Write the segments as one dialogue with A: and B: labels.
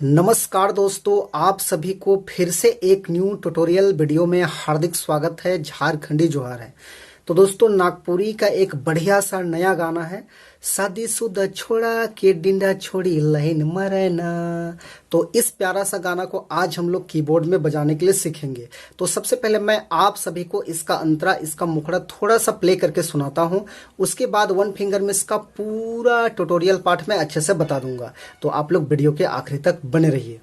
A: नमस्कार दोस्तों, आप सभी को फिर से एक न्यू ट्यूटोरियल वीडियो में हार्दिक स्वागत है। झारखंडी जोहार है। तो दोस्तों, नागपुरी का एक बढ़िया सा नया गाना है, शादीशुदा छोड़ा के डिंडा छोड़ी लाइन मरना। तो इस प्यारा सा गाना को आज हम लोग कीबोर्ड में बजाने के लिए सीखेंगे। तो सबसे पहले मैं आप सभी को इसका अंतरा, इसका मुखड़ा थोड़ा सा प्ले करके सुनाता हूँ। उसके बाद वन फिंगर में इसका पूरा ट्यूटोरियल पार्ट में अच्छे से बता दूंगा। तो आप लोग वीडियो के आखिरी तक बने रहिए।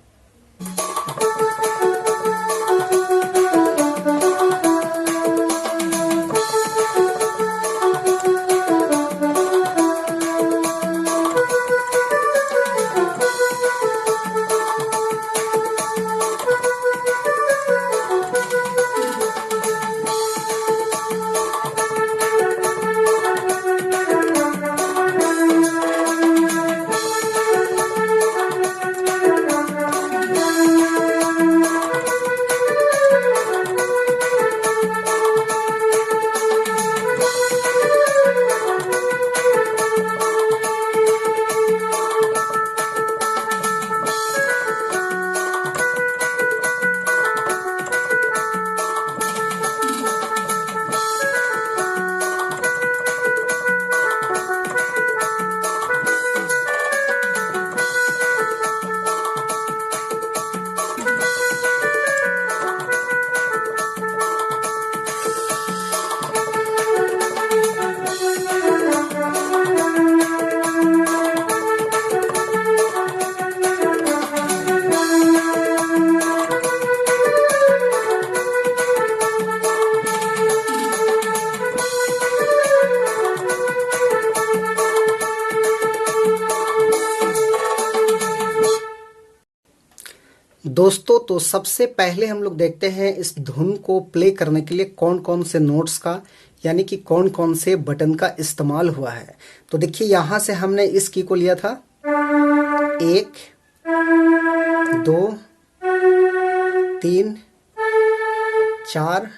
A: दोस्तों, तो सबसे पहले हम लोग देखते हैं इस धुन को प्ले करने के लिए कौन कौन से नोट्स का, यानी कि कौन कौन से बटन का इस्तेमाल हुआ है। तो देखिए, यहां से हमने इस की को लिया था 1 2 3 4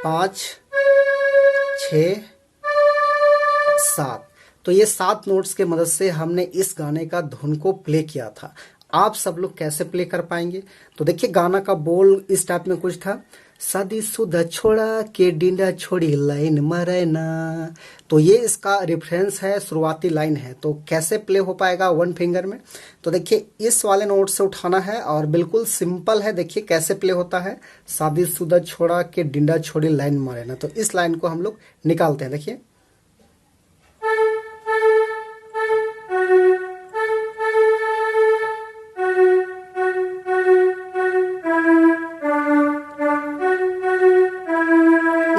A: 5 6 7। तो ये 7 नोट्स के मदद से हमने इस गाने का धुन को प्ले किया था। आप सब लोग कैसे प्ले कर पाएंगे? तो देखिए, गाना का बोल इस टाइप में कुछ था, शादीशुदा छोड़ा के डिंडा छोड़ी लाइन मरना। तो ये इसका रेफरेंस है, शुरुआती लाइन है। तो कैसे प्ले हो पाएगा वन फिंगर में? तो देखिए, इस वाले नोट से उठाना है और बिल्कुल सिंपल है। देखिए कैसे प्ले होता है, शादीशुदा छोड़ा के डिंडा छोड़ी लाइन मरना। तो इस लाइन को हम लोग निकालते हैं। देखिए,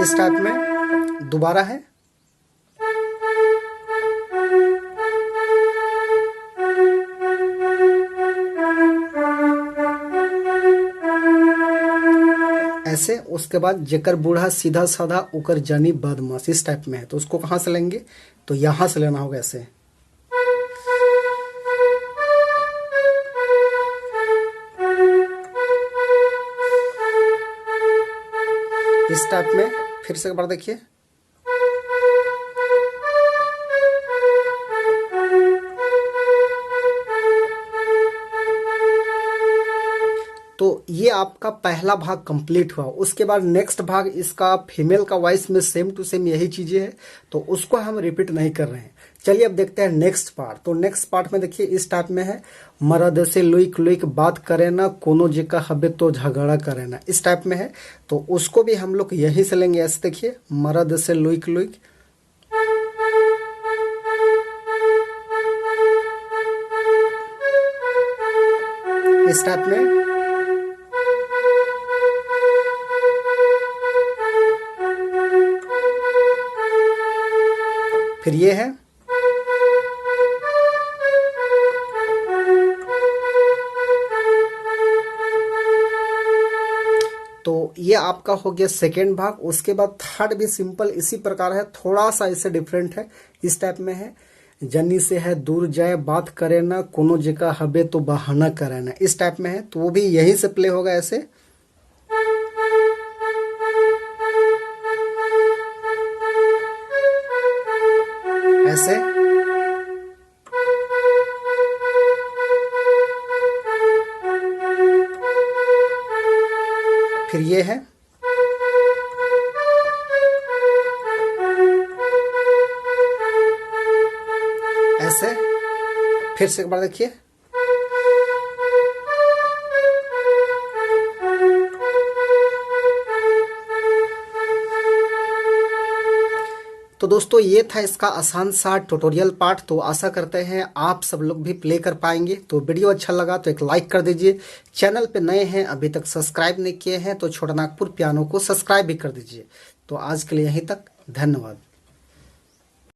A: इस टाइप में दोबारा है। ऐसे, उसके बाद जेकर बूढ़ा सीधा साधा उकर जानी बदमाश, इस टाइप में है। तो उसको कहाँ से लेंगे? तो यहां से लेना होगा, ऐसे। इस टाइप में फिर से एक बार देखिए। तो ये आपका पहला भाग कंप्लीट हुआ। उसके बाद नेक्स्ट भाग इसका फीमेल का वॉइस में सेम टू सेम यही चीजें है, तो उसको हम रिपीट नहीं कर रहे हैं। चलिए अब देखते हैं नेक्स्ट पार्ट। तो नेक्स्ट पार्ट में देखिए, इस टाइप में है, मरद से लुइक लुइक बात करे ना, कोनो जिका हबे तो झगड़ा करे ना, इस टाइप में है। तो उसको भी हम लोग यही से लेंगे। ऐसे देखिए, मरद से लुइक लुइक, इस टाइप में। फिर ये है, तो ये आपका हो गया सेकेंड भाग। उसके बाद थर्ड भी सिंपल इसी प्रकार है, थोड़ा सा इससे डिफरेंट है। इस टाइप में है, जनी से है दूर जाए बात करे ना, कोनो जगह हबे तो बहाना करे ना, इस टाइप में है। तो वो भी यहीं से प्ले होगा, ऐसे। ऐसे। फिर ये है, ऐसे। फिर से एक बार देखिए, तो दोस्तों ये था इसका आसान सा ट्यूटोरियल पार्ट। तो आशा करते हैं आप सब लोग भी प्ले कर पाएंगे। तो वीडियो अच्छा लगा तो एक लाइक कर दीजिए। चैनल पे नए हैं, अभी तक सब्सक्राइब नहीं किए हैं तो छोटा नागपुर पियानो को सब्सक्राइब भी कर दीजिए। तो आज के लिए यहीं तक, धन्यवाद।